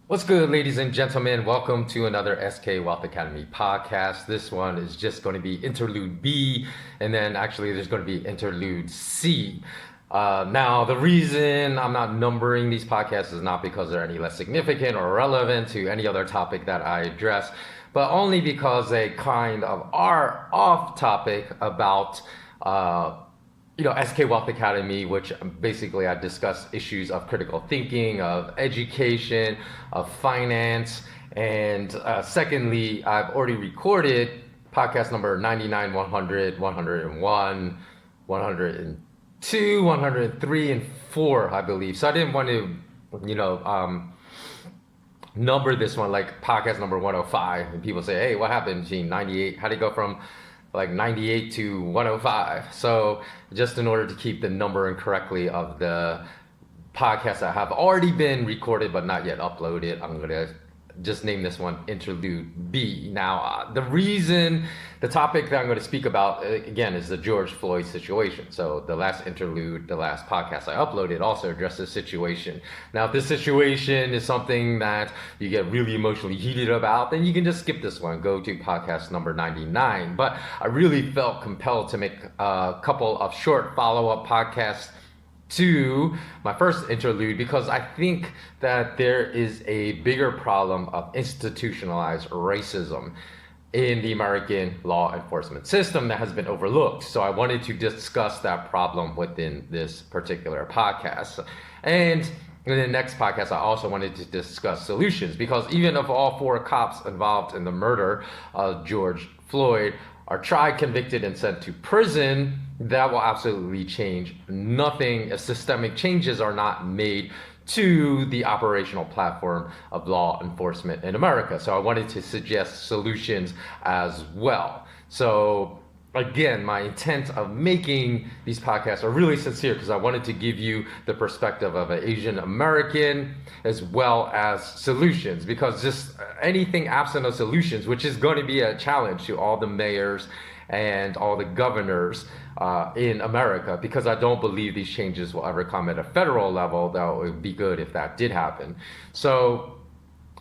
What's good, ladies and gentlemen? Welcome to another SK Wealth Academy podcast. This one is just going to be Interlude B, and then actually there's going to be Interlude C. Now, the reason I'm not numbering these podcasts is not because they're any less significant or relevant to any other topic that I address, but only because they kind of are off topic about SK Wealth Academy, which basically I discuss issues of critical thinking, of education, of finance. And secondly, I've already recorded podcast number 99, 100, 101, 102, 103, and 4, I believe. So I didn't want to, number this one like podcast number 105. And people say, hey, what happened, Gene? 98? How did it go from like 98 to 105? So just in order to keep the numbering correctly of the podcasts that have already been recorded but not yet uploaded, I'm going to just name this one Interlude B. Now, the topic that I'm going to speak about, again, is the George Floyd situation. So the last interlude, the last podcast I uploaded also addressed this situation. Now, if this situation is something that you get really emotionally heated about, then you can just skip this one, go to podcast number 99. But I really felt compelled to make a couple of short follow-up podcasts to my first interlude because I think that there is a bigger problem of institutionalized racism in the American law enforcement system that has been overlooked. So I wanted to discuss that problem within this particular podcast. And in the next podcast, I also wanted to discuss solutions because even if all 4 cops involved in the murder of George Floyd are tried, convicted, and sent to prison, that will absolutely change nothing if systemic changes are not made to the operational platform of law enforcement in America. So I wanted to suggest solutions as well. So again, my intent of making these podcasts are really sincere because I wanted to give you the perspective of an Asian American as well as solutions, because just anything absent of solutions, which is going to be a challenge to all the mayors and all the governors in America, because I don't believe these changes will ever come at a federal level, though it would be good if that did happen. So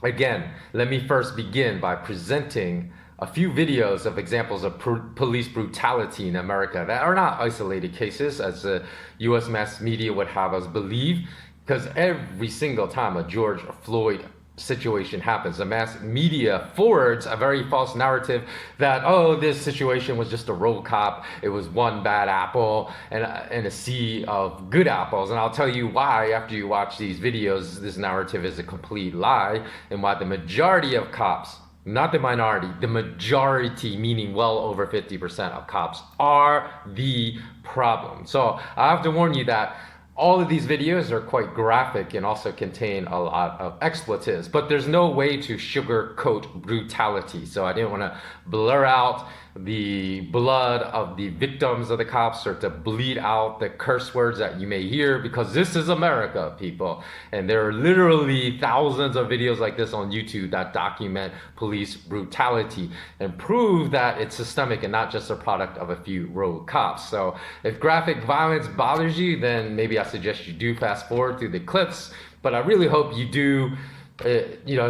again, let me first begin by presenting a few videos of examples of police brutality in America that are not isolated cases, as the US mass media would have us believe, because every single time a George Floyd situation happens, the mass media forwards a very false narrative that, oh, this situation was just a road cop, it was one bad apple and a sea of good apples. And I'll tell you why after you watch these videos this narrative is a complete lie, and why the majority of cops, not the minority, the majority, meaning well over 50% of cops, are the problem. So I have to warn you that all of these videos are quite graphic and also contain a lot of expletives, but there's no way to sugarcoat brutality. So I didn't want to blur out the blood of the victims of the cops or to bleed out the curse words that you may hear, because this is America, people. And there are literally thousands of videos like this on YouTube that document police brutality and prove that it's systemic and not just a product of a few rogue cops. So if graphic violence bothers you, then maybe I suggest you do fast forward through the clips, but I really hope you do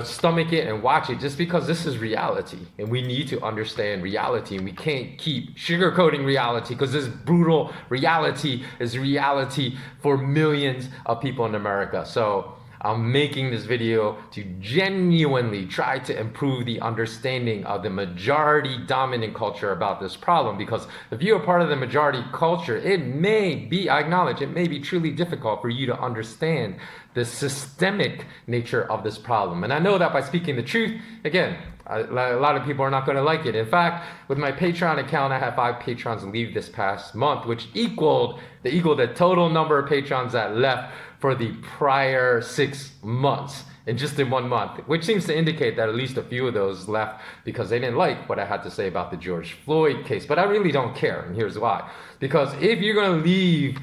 stomach it and watch it, just because this is reality and we need to understand reality, and we can't keep sugarcoating reality, because this brutal reality is reality for millions of people in America. So I'm making this video to genuinely try to improve the understanding of the majority dominant culture about this problem, because if you're a part of the majority culture, it may be, I acknowledge, it may be truly difficult for you to understand the systemic nature of this problem. And I know that by speaking the truth, again, a lot of people are not going to like it. In fact, with my Patreon account, I had 5 patrons leave this past month, which equaled the total number of patrons that left for the prior 6 months, in just in 1 month, which seems to indicate that at least a few of those left because they didn't like what I had to say about the George Floyd case. But I really don't care, and here's why. Because if you're going to leave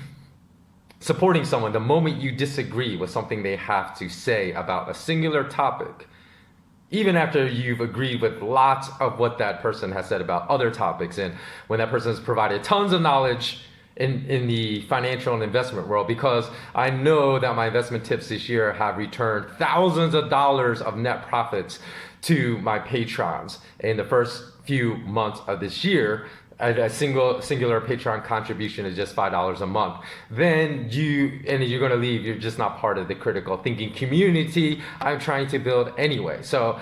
supporting someone the moment you disagree with something they have to say about a singular topic, even after you've agreed with lots of what that person has said about other topics, and when that person has provided tons of knowledge in the financial and investment world, because I know that my investment tips this year have returned thousands of dollars of net profits to my patrons in the first few months of this year. A singular Patreon contribution is just $5 a month. Then you're going to leave. You're just not part of the critical thinking community I'm trying to build anyway. So,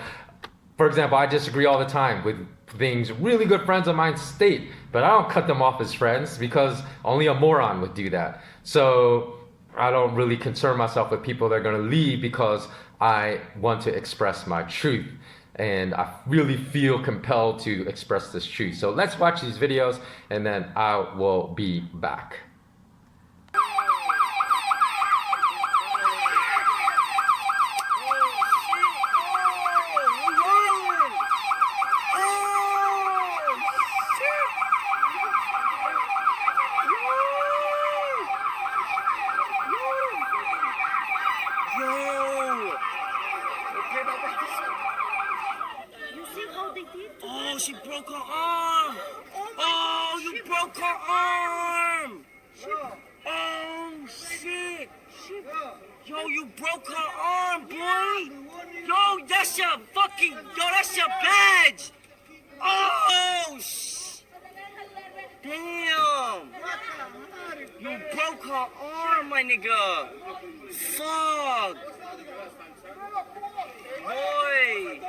for example, I disagree all the time with things really good friends of mine state, but I don't cut them off as friends because only a moron would do that. So I don't really concern myself with people that are going to leave because I want to express my truth. And I really feel compelled to express this truth. So let's watch these videos and then I will be back. Oh, she broke her arm! Oh, you broke her arm! Oh, shit! Yo, you broke her arm, boy! Yo, that's your fucking... Yo, that's your badge! Oh, damn! You broke her arm, my nigga! Fuck! Boy!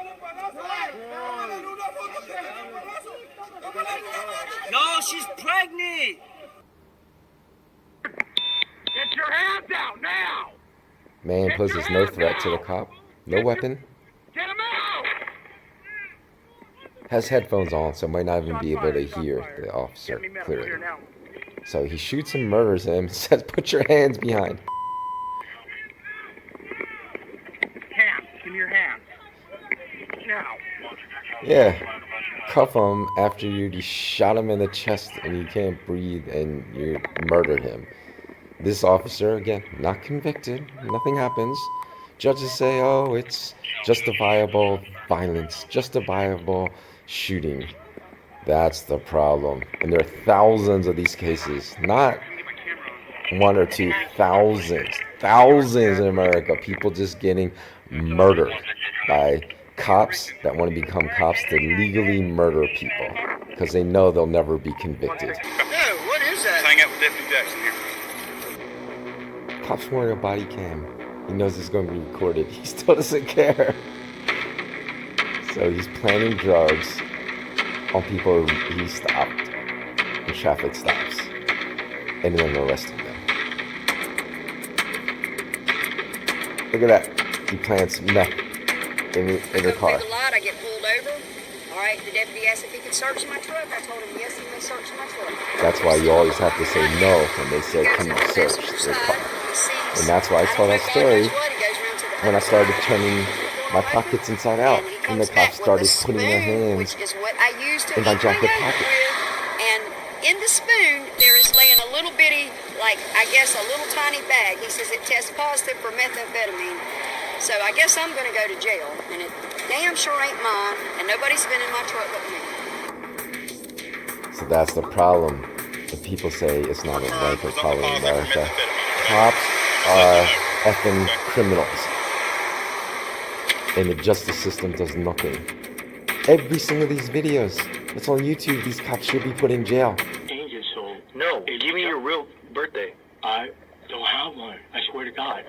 No, she's pregnant! Get your hands out now! Man poses no threat to the cop, no weapon, Get him out! has headphones on so might not even be able to hear the officer clearly. So he shoots and murders him and says, "Put your hands behind." Hands, give me your hands. Now. Yeah, cuff him after you shot him in the chest and he can't breathe and you murdered him. This officer, again, not convicted, nothing happens. Judges say, oh, it's justifiable violence, justifiable shooting. That's the problem. And there are thousands of these cases, not one or two, thousands in America. People just getting murdered by cops that want to become cops to legally murder people because they know they'll never be convicted. Hey, what is that? Hang out with Deputy Jackson here. Cop's wearing a body cam. He knows it's going to be recorded. He still doesn't care. So he's planting drugs on people he stopped in traffic stops and then arresting them. Look at that. He plants meth in her car. I get pulled over. All right, the deputy asked if he could search my truck. I told him yes, he may search my truck. That's why you always have to say no when they say, "Can you search your car?" And that's why I told that story when I started turning my pockets inside out, and the cops started putting their hands in my jacket pocket. And in the spoon, there is laying a little bitty, like I guess a little tiny bag. He says it tests positive for methamphetamine. So I guess I'm going to go to jail, and it damn sure ain't mine, and nobody's been in my truck but me. So that's the problem. If people say it's not a rampant problem in America, cops are effing criminals. And the justice system does nothing. Every single these videos that's on YouTube, these cops should be put in jail. Change it, so no. Give me your real birthday. I don't have one. I swear to God.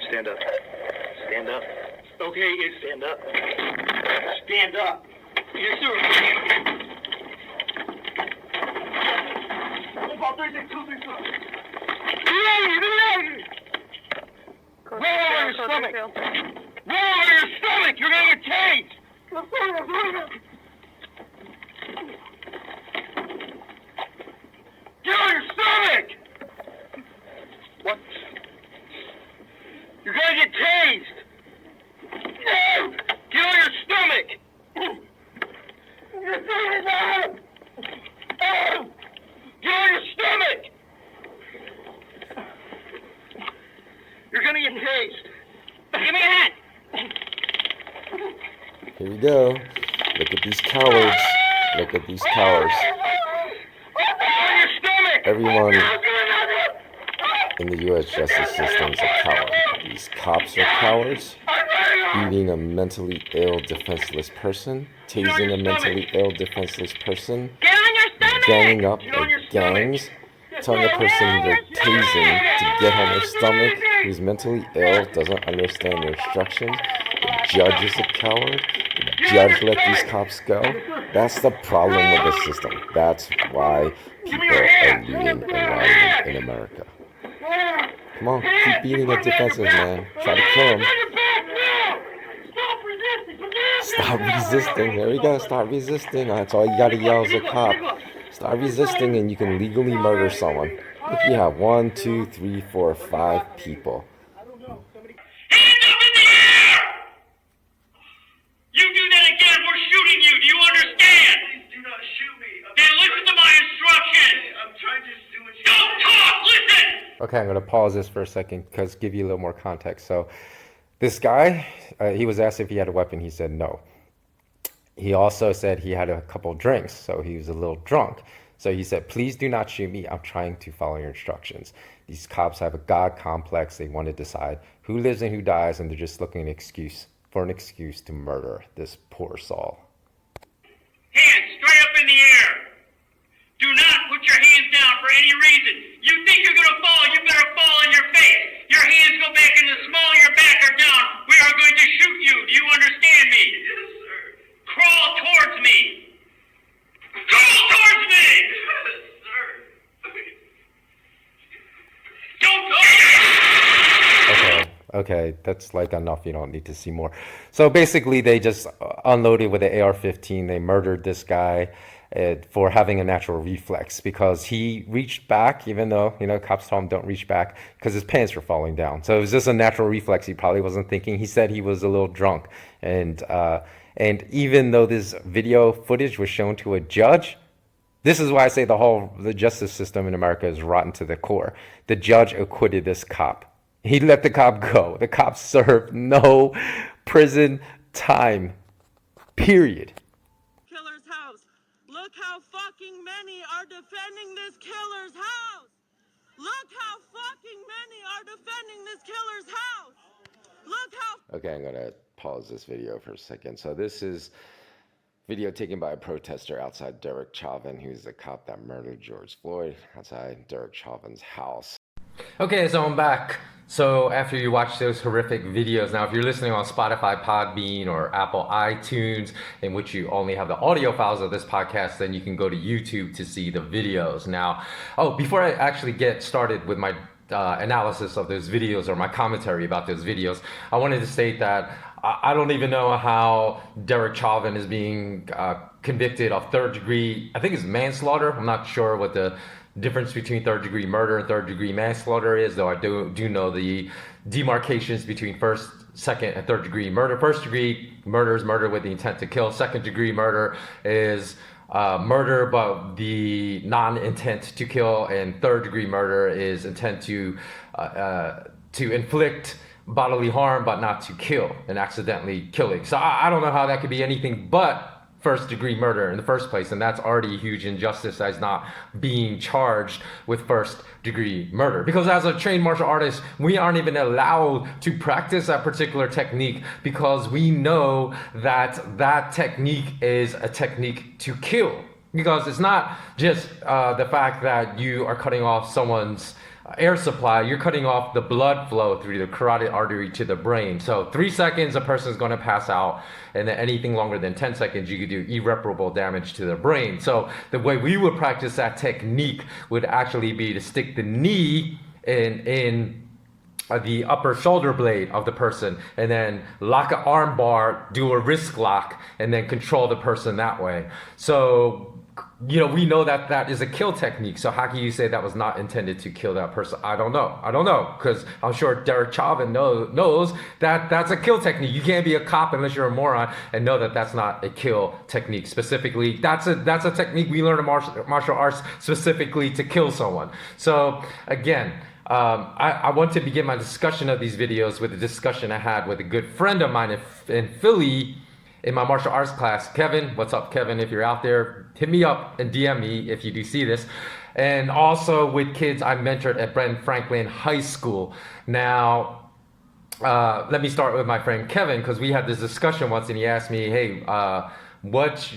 Stand up. Stand up. Okay, it's stand up. Stand up. Yes, sir. Roll on your stomach. Roll on your stomach. You're gonna get tased. Get on your stomach. What? You're gonna get tased! No! Get on your stomach! Get on your stomach! You're gonna get tased! Give me a hand! Here we go. Look at these cowards. Look at these cowards. Get on your stomach! everyone in the U.S. justice system is a coward. These cops are cowards, beating a mentally ill, defenseless person, tasing a mentally ill, defenseless person, ganging up at gangs, telling the person they're tasing to get on their stomach, who's mentally ill, doesn't understand their instructions. The judge is a coward. The judge let these cops go. That's the problem with the system. That's why people are looting and rioting in America. Come on, keep beating the defensive, man. Try to kill him. Stop resisting. There we go. Stop resisting. That's all you gotta yell as a cop. Stop resisting and you can legally murder someone. If you have 1, 2, 3, 4, 5 people. Hands up in the air! You do that again, we're shooting you. Do you understand? Please do not shoot me. Then listen to my instructions. I'm trying to do what you don't talk, listen! Okay, I'm going to pause this for a second because give you a little more context. So this guy, he was asked if he had a weapon. He said no. He also said he had a couple drinks, so he was a little drunk. So he said, please do not shoot me. I'm trying to follow your instructions. These cops have a God complex. They want to decide who lives and who dies, and they're just looking for an excuse to murder this poor soul. Hands straight up in the air. Do not put your hands down for any reason. You think you're going to fall, you better fall on your face. Your hands go back in the small of your back or down. We are going to shoot you. Do you understand me? Yes, sir. Crawl towards me. Crawl towards me! Yes, sir. Don't go! Okay, that's like enough. You don't need to see more. So basically, they just unloaded with an AR-15. They murdered this guy for having a natural reflex because he reached back, even though, cops told him don't reach back because his pants were falling down. So it was just a natural reflex. He probably wasn't thinking. He said he was a little drunk. And even though this video footage was shown to a judge, this is why I say the justice system in America is rotten to the core. The judge acquitted this cop. He let the cop go. The cop served no prison time, period. Killer's house. Look how fucking many are defending this killer's house. Look how fucking many are defending this killer's house. Look how... Okay, I'm going to pause this video for a second. So this is video taken by a protester outside Derek Chauvin, who's the cop that murdered George Floyd, outside Derek Chauvin's house. Okay, so I'm back. So after you watch those horrific videos, now if you're listening on Spotify, Podbean, or Apple iTunes, in which you only have the audio files of this podcast, then you can go to YouTube to see the videos. Now, before I actually get started with my analysis of those videos or my commentary about those videos, I wanted to state that I don't even know how Derek Chauvin is being convicted of third degree, I think it's manslaughter. I'm not sure what the difference between third degree murder and third degree manslaughter is, though I do know the demarcations between first, second, and third degree murder. First degree murder is murder with the intent to kill. Second degree murder is murder but the non-intent to kill, and third degree murder is intent to inflict bodily harm but not to kill, and accidentally killing. So I don't know how that could be anything but first degree murder in the first place, and that's already a huge injustice as not being charged with first degree murder, because as a trained martial artist we aren't even allowed to practice that particular technique because we know that that technique is a technique to kill, because it's not just the fact that you are cutting off someone's air supply, you're cutting off the blood flow through the carotid artery to the brain. So 3 seconds a person is going to pass out, and then anything longer than 10 seconds you could do irreparable damage to the brain. So the way we would practice that technique would actually be to stick the knee in the upper shoulder blade of the person, and then lock an arm bar, do a wrist lock, and then control the person that way. So we know that that is a kill technique. So how can you say that was not intended to kill that person? I don't know, because I'm sure Derek Chauvin knows that that's a kill technique. You can't be a cop unless you're a moron and know that that's not a kill technique. Specifically, that's a technique we learn in martial arts specifically to kill someone. So again, I want to begin my discussion of these videos with a discussion I had with a good friend of mine in Philly in my martial arts class. Kevin, what's up, Kevin? If you're out there, hit me up and DM me if you do see this. and also with kids I mentored at Ben Franklin High School. Now, let me start with my friend Kevin, because we had this discussion once, and he asked me, "Hey, what's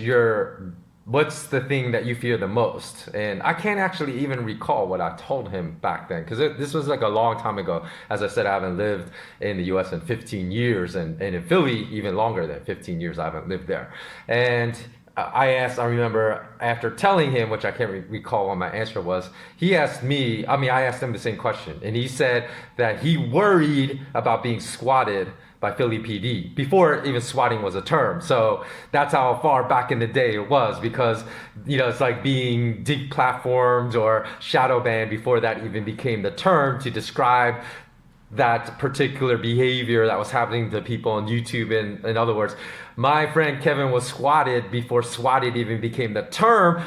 the thing that you fear the most?" And I can't actually even recall what I told him back then, because this was like a long time ago. As I said, I haven't lived in the U.S. in 15 years, and in Philly even longer than 15 years. I haven't lived there. And I remember after telling him, which I can't recall what my answer was, he asked me, I asked him the same question, and he said that he worried about being squatted by Philly PD before even swatting was a term. So that's how far back in the day it was, because, it's like being deplatformed or shadow banned before that even became the term to describe that particular behavior that was happening to people on YouTube. In other words, my friend Kevin was squatted before swatted even became the term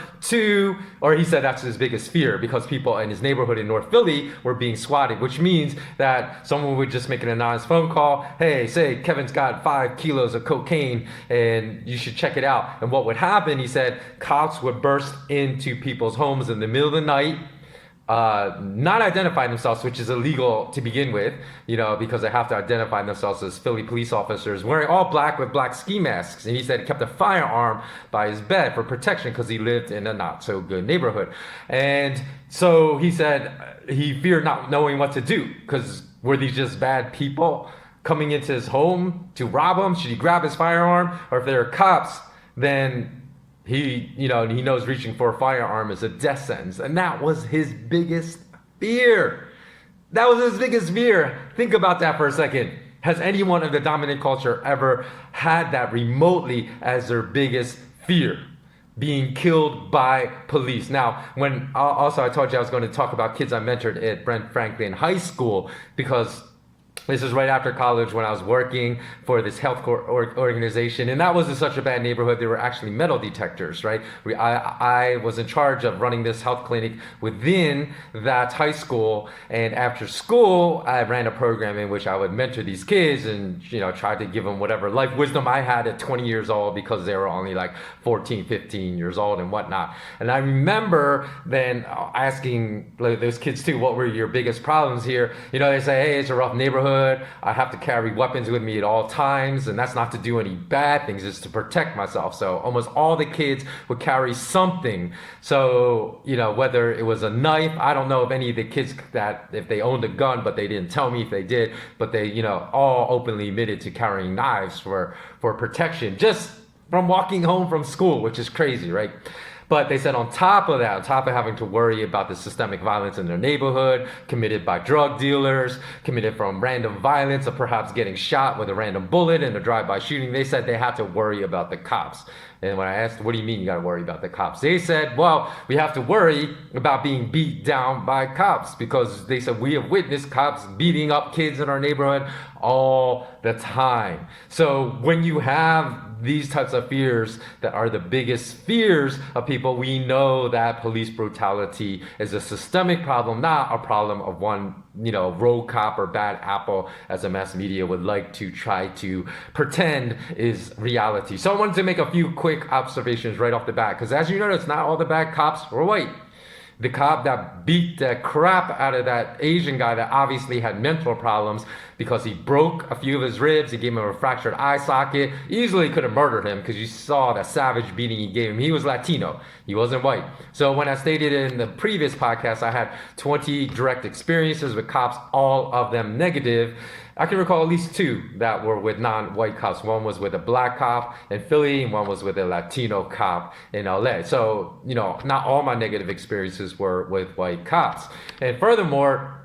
or he said that's his biggest fear, because people in his neighborhood in North Philly were being swatted, which means that someone would just make an anonymous phone call. Hey, say Kevin's got 5 kilos of cocaine and you should check it out. And what would happen, he said, cops would burst into people's homes in the middle of the night, not identify themselves, which is illegal to begin with, because they have to identify themselves as Philly police officers, wearing all black with black ski masks. And he said he kept a firearm by his bed for protection because he lived in a not so good neighborhood. And so he said he feared not knowing what to do, because were these just bad people coming into his home to rob him? Should he grab his firearm? Or if they're cops, then he knows reaching for a firearm is a death sentence. And that was his biggest fear. That was his biggest fear. Think about that for a second. Has anyone in the dominant culture ever had that remotely as their biggest fear? Being killed by police. Now, I told you I was going to talk about kids I mentored at Brent Franklin High School, because this is right after college when I was working for this health organization, and that was in such a bad neighborhood. There were actually metal detectors, right? I was in charge of running this health clinic within that high school, and after school, I ran a program in which I would mentor these kids and, try to give them whatever life wisdom I had at 20 years old, because they were only like 14, 15 years old and whatnot. And I remember then asking those kids too, what were your biggest problems here? They say, hey, it's a rough neighborhood. I have to carry weapons with me at all times, and that's not to do any bad things, it's to protect myself. So almost all the kids would carry something. So, whether it was a knife, I don't know if any of the kids if they owned a gun, but they didn't tell me if they did, but they, all openly admitted to carrying knives for protection, just from walking home from school, which is crazy, right? But they said on top of having to worry about the systemic violence in their neighborhood, committed by drug dealers, committed from random violence, or perhaps getting shot with a random bullet in a drive-by shooting, they said they had to worry about the cops. And when I asked, what do you mean you got to worry about the cops? They said, well, we have to worry about being beat down by cops, because they said we have witnessed cops beating up kids in our neighborhood all the time. So when you have these types of fears that are the biggest fears of people, we know that police brutality is a systemic problem, not a problem of one, rogue cop or bad apple, as the mass media would like to try to pretend is reality. So I wanted to make a few quick observations right off the bat, because as you notice, not all the bad cops were white. The cop that beat the crap out of that Asian guy that obviously had mental problems because he broke a few of his ribs, he gave him a fractured eye socket, easily could have murdered him, because you saw the savage beating he gave him. He was Latino, he wasn't white. So when I stated in the previous podcast, I had 20 direct experiences with cops, all of them negative. I can recall at least 2 that were with non-white cops. One was with a black cop in Philly, and one was with a Latino cop in LA. So, not all my negative experiences were with white cops. And furthermore,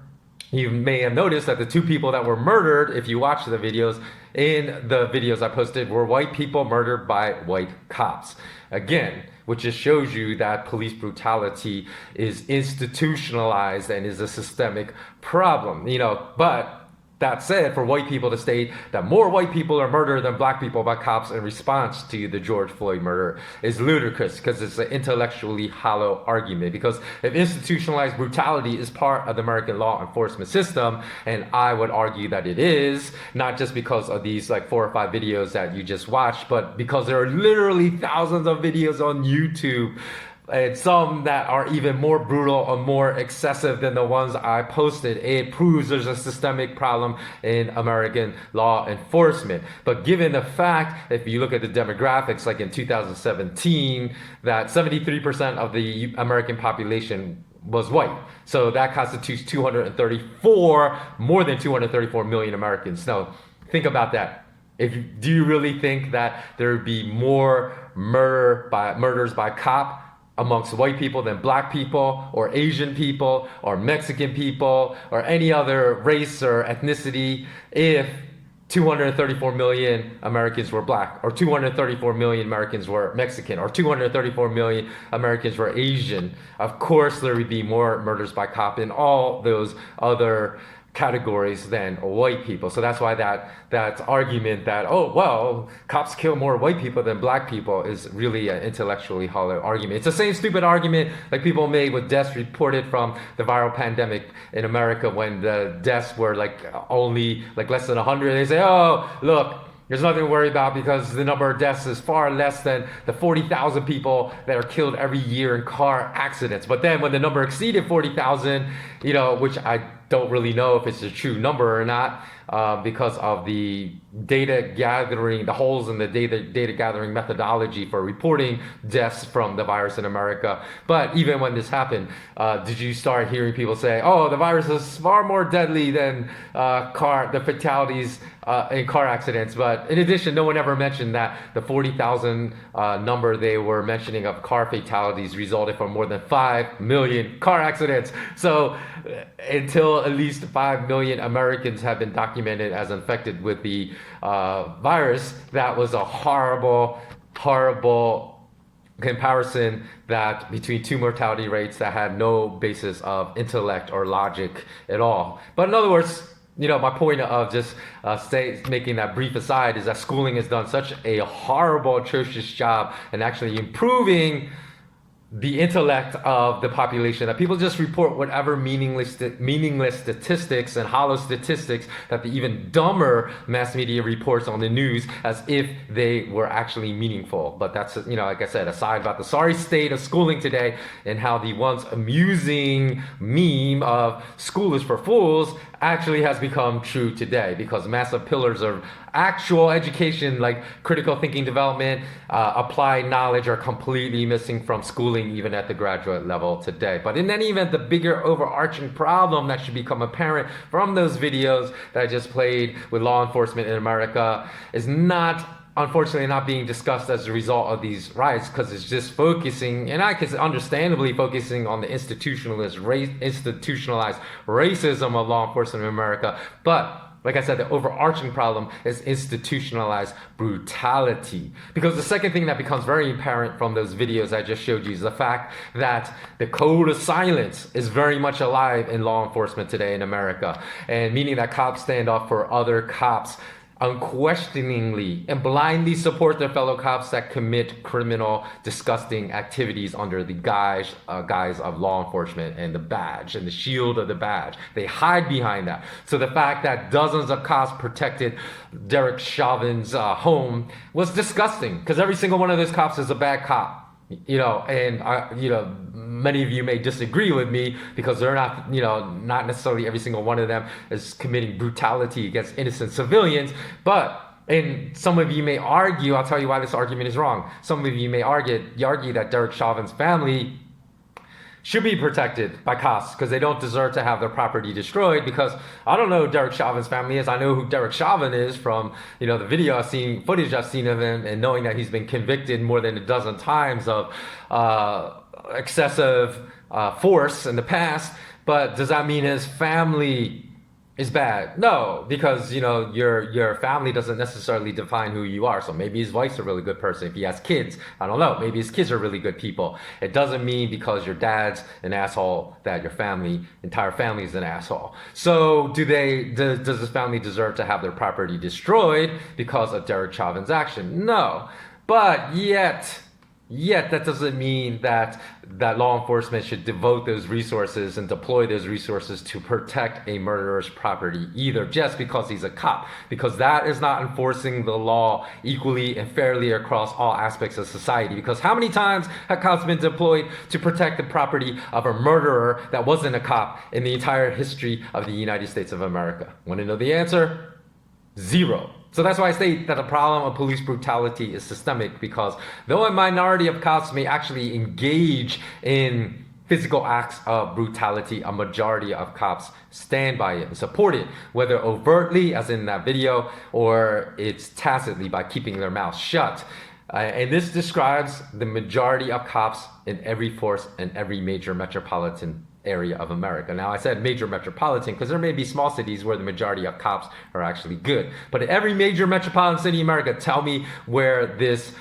you may have noticed that the 2 people that were murdered, if you watch the videos, in the videos I posted, were white people murdered by white cops. Again, which just shows you that police brutality is institutionalized and is a systemic problem. But that said, for white people to state that more white people are murdered than black people by cops in response to the George Floyd murder is ludicrous, because it's an intellectually hollow argument. Because if institutionalized brutality is part of the American law enforcement system, and I would argue that it is, not just because of these 4 or 5 videos that you just watched, but because there are literally thousands of videos on YouTube and some that are even more brutal or more excessive than the ones I posted. It proves there's a systemic problem in American law enforcement. But given the fact, if you look at the demographics, like in 2017, that 73% of the American population was white. So that constitutes more than 234 million Americans. Now, think about that. Do you really think that there would be more murders by cop amongst white people than black people or Asian people or Mexican people or any other race or ethnicity if 234 million Americans were black, or 234 million Americans were Mexican, or 234 million Americans were Asian? Of course, there would be more murders by cop in all those other categories than white people. So that's why that argument that, oh, well, cops kill more white people than black people is really an intellectually hollow argument. It's the same stupid argument like people made with deaths reported from the viral pandemic in America when the deaths were like only like less than 100. They say, oh, look, there's nothing to worry about because the number of deaths is far less than the 40,000 people that are killed every year in car accidents. But then when the number exceeded 40,000, which I don't really know if it's a true number or not, because of the data gathering, the holes in the data gathering methodology for reporting deaths from the virus in America. But even when this happened, did you start hearing people say, oh, the virus is far more deadly than the fatalities in car accidents? But in addition, no one ever mentioned that the 40,000 number they were mentioning of car fatalities resulted from more than 5 million car accidents. So until at least 5 million Americans have been documented as infected with the virus, that was a horrible comparison that between two mortality rates that had no basis of intellect or logic at all. But in other words, my point of just making that brief aside is that schooling has done such a horrible, atrocious job in actually improving the intellect of the population that people just report whatever meaningless statistics and hollow statistics that the even dumber mass media reports on the news as if they were actually meaningful. But that's, like I said, aside about the sorry state of schooling today and how the once amusing meme of school is for fools actually has become true today, because massive pillars of actual education like critical thinking development, applied knowledge are completely missing from schooling even at the graduate level today. But in any event, the bigger overarching problem that should become apparent from those videos that I just played with law enforcement in America is unfortunately not being discussed as a result of these riots, because it's just focusing, and I guess understandably focusing on the institutionalized racism of law enforcement in America. But like I said, the overarching problem is institutionalized brutality. Because the second thing that becomes very apparent from those videos I just showed you is the fact that the code of silence is very much alive in law enforcement today in America. And meaning that cops stand up for other cops unquestioningly and blindly support their fellow cops that commit criminal, disgusting activities under the guise of law enforcement and the badge and the shield of the badge. They hide behind that. So the fact that dozens of cops protected Derek Chauvin's home was disgusting, because every single one of those cops is a bad cop. Many of you may disagree with me because they're not necessarily every single one of them is committing brutality against innocent civilians. And some of you may argue, I'll tell you why this argument is wrong. Some of you may argue that Derek Chauvin's family should be protected by cops because they don't deserve to have their property destroyed. Because I don't know who Derek Chauvin's family is. I know who Derek chauvin is from the footage I've seen of him, and knowing that he's been convicted more than a dozen times of excessive force in the past. But does that mean his family is bad? No, because your family doesn't necessarily define who you are. So maybe his wife's a really good person. If he has kids, I don't know, maybe his kids are really good people. It doesn't mean because your dad's an asshole that your entire family is an asshole. So does his family deserve to have their property destroyed because of Derek Chauvin's action? No. But yet Yet that doesn't mean that law enforcement should devote those resources and deploy those resources to protect a murderer's property either, just because he's a cop, because that is not enforcing the law equally and fairly across all aspects of society. Because how many times have cops been deployed to protect the property of a murderer that wasn't a cop in the entire history of the United States of America? Want to know the answer? Zero. So that's why I state that the problem of police brutality is systemic, because though a minority of cops may actually engage in physical acts of brutality, a majority of cops stand by it and support it, whether overtly, as in that video, or it's tacitly by keeping their mouths shut. And this describes the majority of cops in every force in every major metropolitan area of America. Now, I said major metropolitan because there may be small cities where the majority of cops are actually good. But in every major metropolitan city in America, tell me where this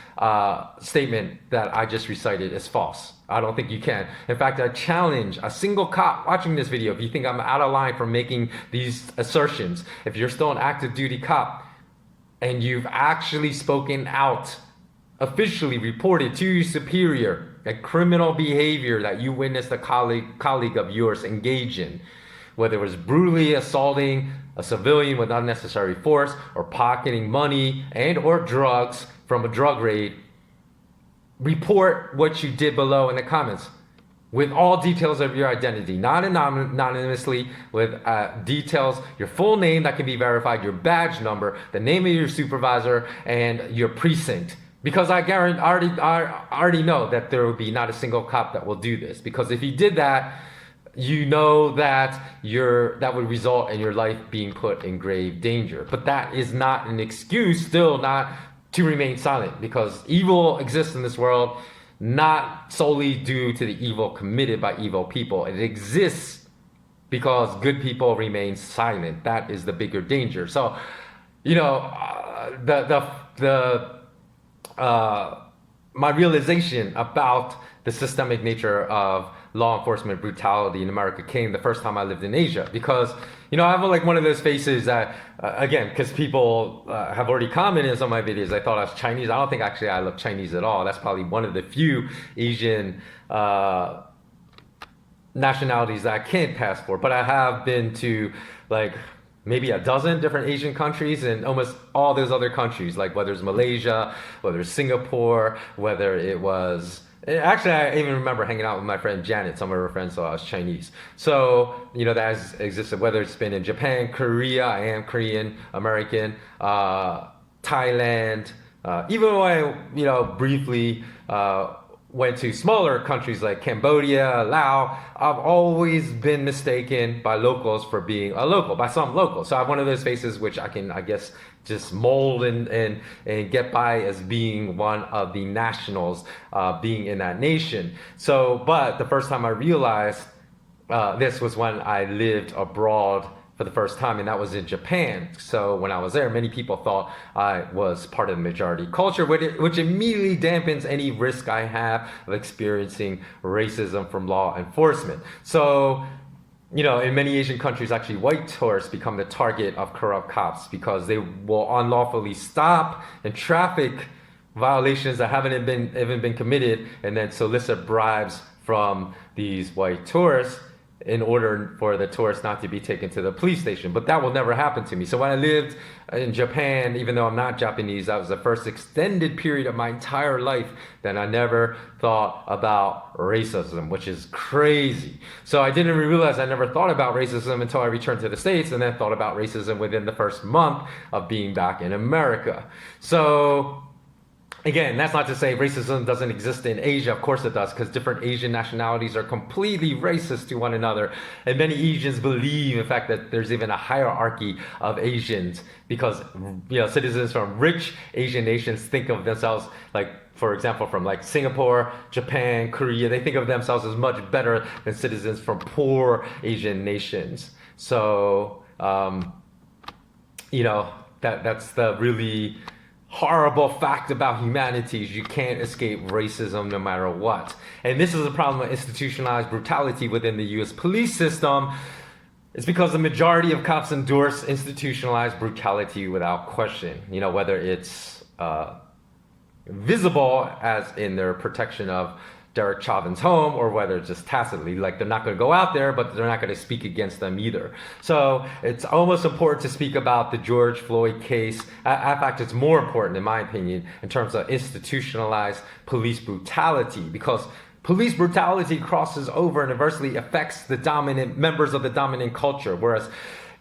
statement that I just recited is false. I don't think you can. In fact, I challenge a single cop watching this video, if you think I'm out of line for making these assertions, if you're still an active duty cop and you've actually spoken out, officially reported to your superior a criminal behavior that you witnessed a colleague of yours engage in, whether it was brutally assaulting a civilian with unnecessary force or pocketing money and or drugs from a drug raid, report what you did below in the comments with all details of your identity, not anonymously, with details, your full name that can be verified, your badge number, the name of your supervisor, and your precinct. Because I already know that there will be not a single cop that will do this. Because if you did that, you know that that would result in your life being put in grave danger. But that is not an excuse, still not to remain silent. Because evil exists in this world not solely due to the evil committed by evil people. It exists because good people remain silent. That is the bigger danger. So, you know, my realization about the systemic nature of law enforcement brutality in America came the first time I lived in Asia, because, you know, I have like one of those faces that, again, because people have already commented in some of my videos, I thought I was Chinese. I don't think actually I look Chinese at all. That's probably one of the few Asian nationalities that I can't pass for. But I have been to like maybe a dozen different Asian countries, and almost all those other countries, like whether it's Malaysia, whether it's Singapore, whether it was, actually I even remember hanging out with my friend Janet. Some of her friends thought I was Chinese. So, you know, that has existed, whether it's been in Japan, Korea, I am Korean American, Thailand, even when I, you know, briefly went to smaller countries like Cambodia, Laos, I've always been mistaken by locals for being a local, by some locals. So I have one of those faces which I can, I guess, just mold and get by as being one of the nationals, being in that nation. So, but the first time I realized this was when I lived abroad for the first time, and that was in Japan. So when I was there, many people thought I was part of the majority culture, which immediately dampens any risk I have of experiencing racism from law enforcement. So, you know, in many Asian countries, actually, white tourists become the target of corrupt cops because they will unlawfully stop and traffic violations that haven't even been committed, and then solicit bribes from these white tourists in order for the tourists not to be taken to the police station. But that will never happen to me. So when I lived in Japan, even though I'm not Japanese, that was the first extended period of my entire life that I never thought about racism, which is crazy. So I didn't even realize I never thought about racism until I returned to the States, and then thought about racism within the first month of being back in America. So again, that's not to say racism doesn't exist in Asia. Of course it does, because different Asian nationalities are completely racist to one another. And many Asians believe, in fact, that there's even a hierarchy of Asians, because, you know, citizens from rich Asian nations think of themselves, like, for example, from like Singapore, Japan, Korea, they think of themselves as much better than citizens from poor Asian nations. So, you know, that's the really horrible fact about humanity is you can't escape racism no matter what. And this is a problem of institutionalized brutality within the US police system. It's because the majority of cops endorse institutionalized brutality without question. You know, whether it's visible, as in their protection of Derek Chauvin's home, or whether it's just tacitly, like they're not going to go out there, but they're not going to speak against them either. So it's almost important to speak about the George Floyd case. In fact, it's more important, in my opinion, in terms of institutionalized police brutality, because police brutality crosses over and adversely affects the dominant members of the dominant culture, whereas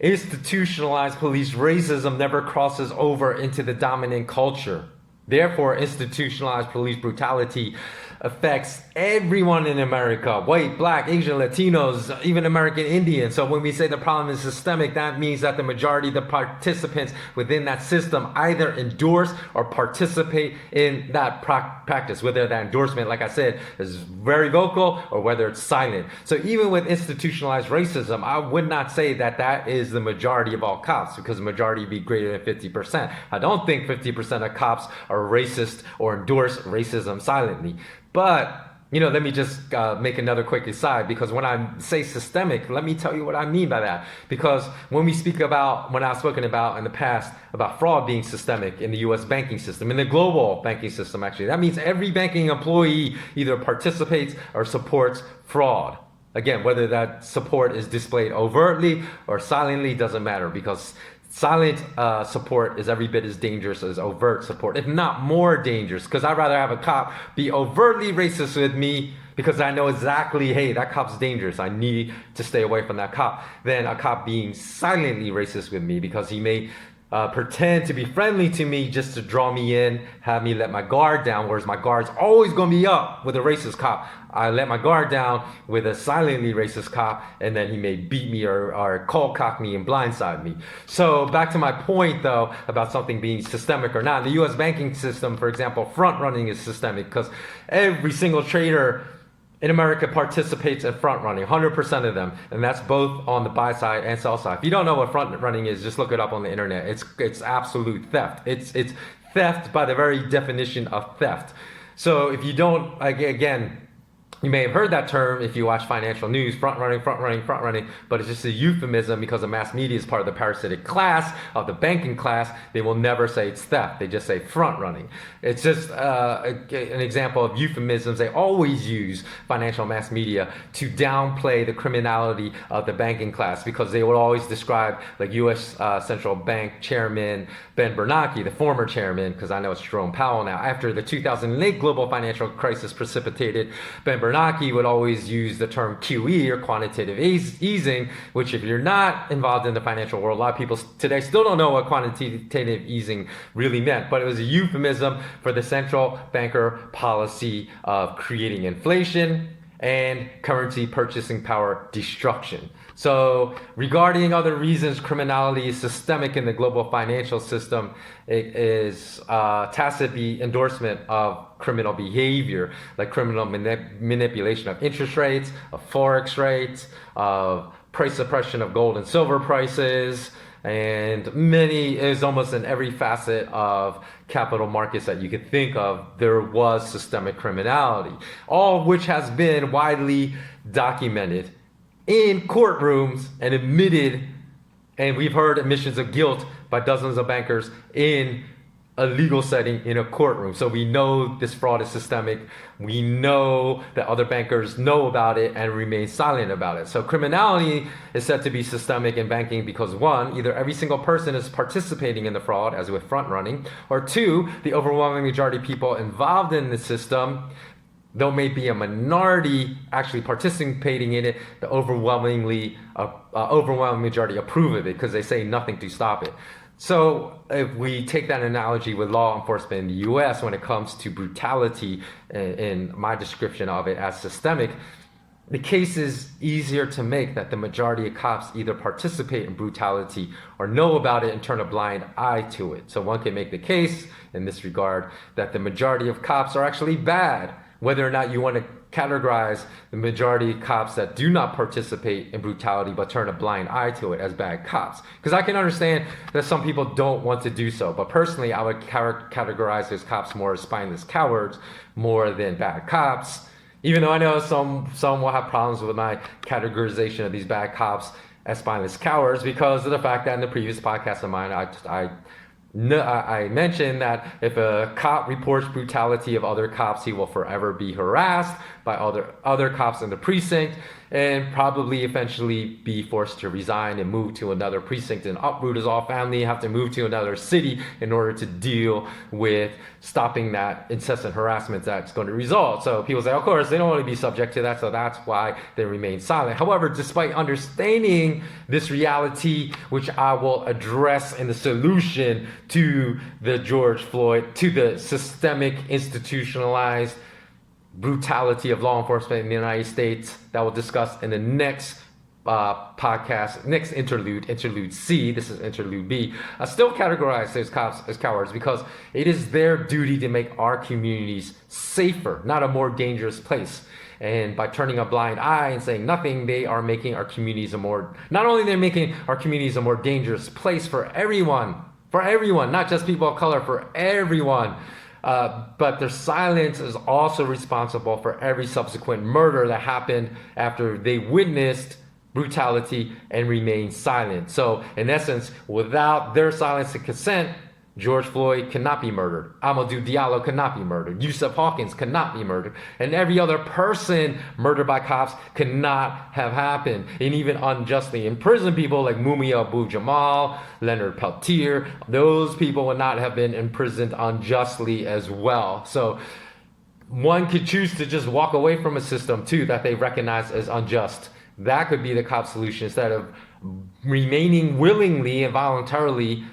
institutionalized police racism never crosses over into the dominant culture. Therefore, institutionalized police brutality affects everyone in America: white, black, Asian, Latinos, even American Indians. So when we say the problem is systemic, that means that the majority of the participants within that system either endorse or participate in that practice, whether that endorsement, like I said, is very vocal or whether it's silent. So even with institutionalized racism, I would not say that that is the majority of all cops, because the majority would be greater than 50%. I don't think 50% of cops are racist or endorse racism silently. But, let me just make another quick aside, because when I say systemic, let me tell you what I mean by that. Because when I've spoken about in the past about fraud being systemic in the US banking system, in the global banking system, actually, that means every banking employee either participates or supports fraud. Again, whether that support is displayed overtly or silently doesn't matter, because silent support is every bit as dangerous as overt support, if not more dangerous, because I'd rather have a cop be overtly racist with me because I know exactly, hey, that cop's dangerous, I need to stay away from that cop, than a cop being silently racist with me because he may pretend to be friendly to me just to draw me in, have me let my guard down, whereas my guard's always going to be up with a racist cop. I let my guard down with a silently racist cop, and then he may beat me or cold cock me and blindside me. So back to my point, though, about something being systemic or not. The U.S. banking system, for example, front running is systemic because every single trader in America participates in front running, 100% of them, and that's both on the buy side and sell side. If you don't know what front running is, just look it up on the internet. It's absolute theft. It's theft by the very definition of theft. So if you don't, again, you may have heard that term if you watch financial news, front running, but it's just a euphemism because the mass media is part of the parasitic class of the banking class. They will never say it's theft. They just say front running. It's just an example of euphemisms. They always use financial mass media to downplay the criminality of the banking class, because they will always describe, like U.S. Central Bank Chairman Ben Bernanke, the former chairman, because I know it's Jerome Powell now, after the 2008 global financial crisis precipitated, Ben Bernanke would always use the term QE, or quantitative easing, which if you're not involved in the financial world, a lot of people today still don't know what quantitative easing really meant, but it was a euphemism for the central banker policy of creating inflation and currency purchasing power destruction. So regarding other reasons criminality is systemic in the global financial system, it is tacit endorsement of criminal behavior, like criminal manipulation of interest rates, of forex rates, of price suppression of gold and silver prices, and is almost in every facet of capital markets that you could think of, there was systemic criminality, all of which has been widely documented in courtrooms and admitted, and we've heard admissions of guilt by dozens of bankers in a legal setting in a courtroom. So we know this fraud is systemic. We know that other bankers know about it and remain silent about it. So criminality is said to be systemic in banking because, one, either every single person is participating in the fraud, as with front running, or two, the overwhelming majority of people involved in the system, though may be a minority actually participating in it, the overwhelming majority approve of it because they say nothing to stop it. So if we take that analogy with law enforcement in the US when it comes to brutality, in my description of it as systemic, the case is easier to make that the majority of cops either participate in brutality or know about it and turn a blind eye to it. So one can make the case in this regard that the majority of cops are actually bad, whether or not you want to categorize the majority of cops that do not participate in brutality but turn a blind eye to it as bad cops. Because I can understand that some people don't want to do so, but personally I would categorize those cops more as spineless cowards more than bad cops, even though I know some will have problems with my categorization of these bad cops as spineless cowards because of the fact that in the previous podcast of mine No, I mentioned that if a cop reports brutality of other cops, he will forever be harassed by other cops in the precinct and probably eventually be forced to resign and move to another precinct and uproot his whole family, have to move to another city in order to deal with stopping that incessant harassment that's going to result. So people say, of course, they don't want to be subject to that, so that's why they remain silent. However, despite understanding this reality, which I will address in the solution to the George Floyd, to the systemic institutionalized brutality of law enforcement in the United States, that we'll discuss in the next podcast, next interlude C. This is interlude B. I still categorize those cops as cowards because it is their duty to make our communities safer, not a more dangerous place. And by turning a blind eye and saying nothing, they are making our communities not only they're making our communities a more dangerous place for everyone, not just people of color, for everyone. But their silence is also responsible for every subsequent murder that happened after they witnessed brutality and remained silent. So in essence, without their silence and consent, George Floyd cannot be murdered. Amadou Diallo cannot be murdered. Yusuf Hawkins cannot be murdered. And every other person murdered by cops cannot have happened. And even unjustly imprisoned people like Mumia Abu-Jamal, Leonard Peltier, those people would not have been imprisoned unjustly as well. So one could choose to just walk away from a system too that they recognize as unjust. That could be the cop solution instead of remaining willingly and voluntarily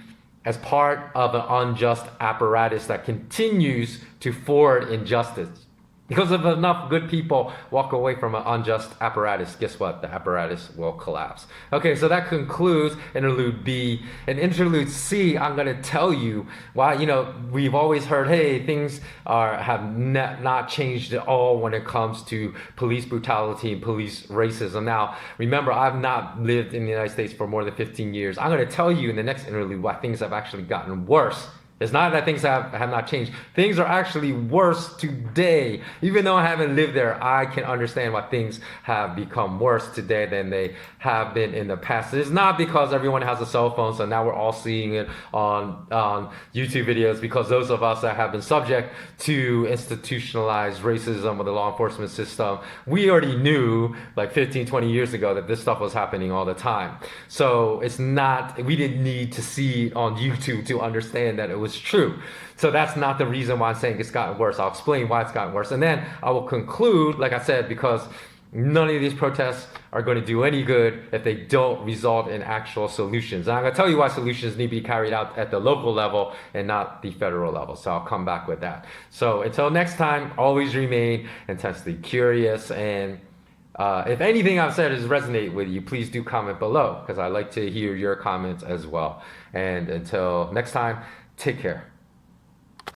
as part of an unjust apparatus that continues to forward injustice. Because if enough good people walk away from an unjust apparatus, guess what? The apparatus will collapse. Okay, so that concludes interlude B. And interlude C, I'm going to tell you why, we've always heard, hey, things have not changed at all when it comes to police brutality and police racism. Now, remember, I've not lived in the United States for more than 15 years. I'm going to tell you in the next interlude why things have actually gotten worse. It's not that things have not changed. Things are actually worse today. Even though I haven't lived there, I can understand why things have become worse today than they have been in the past. It's not because everyone has a cell phone, so now we're all seeing it on YouTube videos, because those of us that have been subject to institutionalized racism with the law enforcement system, we already knew like 15, 20 years ago that this stuff was happening all the time. So we didn't need to see it on YouTube to understand that it was true. So that's not the reason why I'm saying it's gotten worse. I'll explain why it's gotten worse. And then I will conclude, like I said, because none of these protests are going to do any good if they don't result in actual solutions. And I'm going to tell you why solutions need to be carried out at the local level and not the federal level. So I'll come back with that. So until next time, always remain intensely curious. And if anything I've said has resonated with you, please do comment below, because I like to hear your comments as well. And until next time, take care.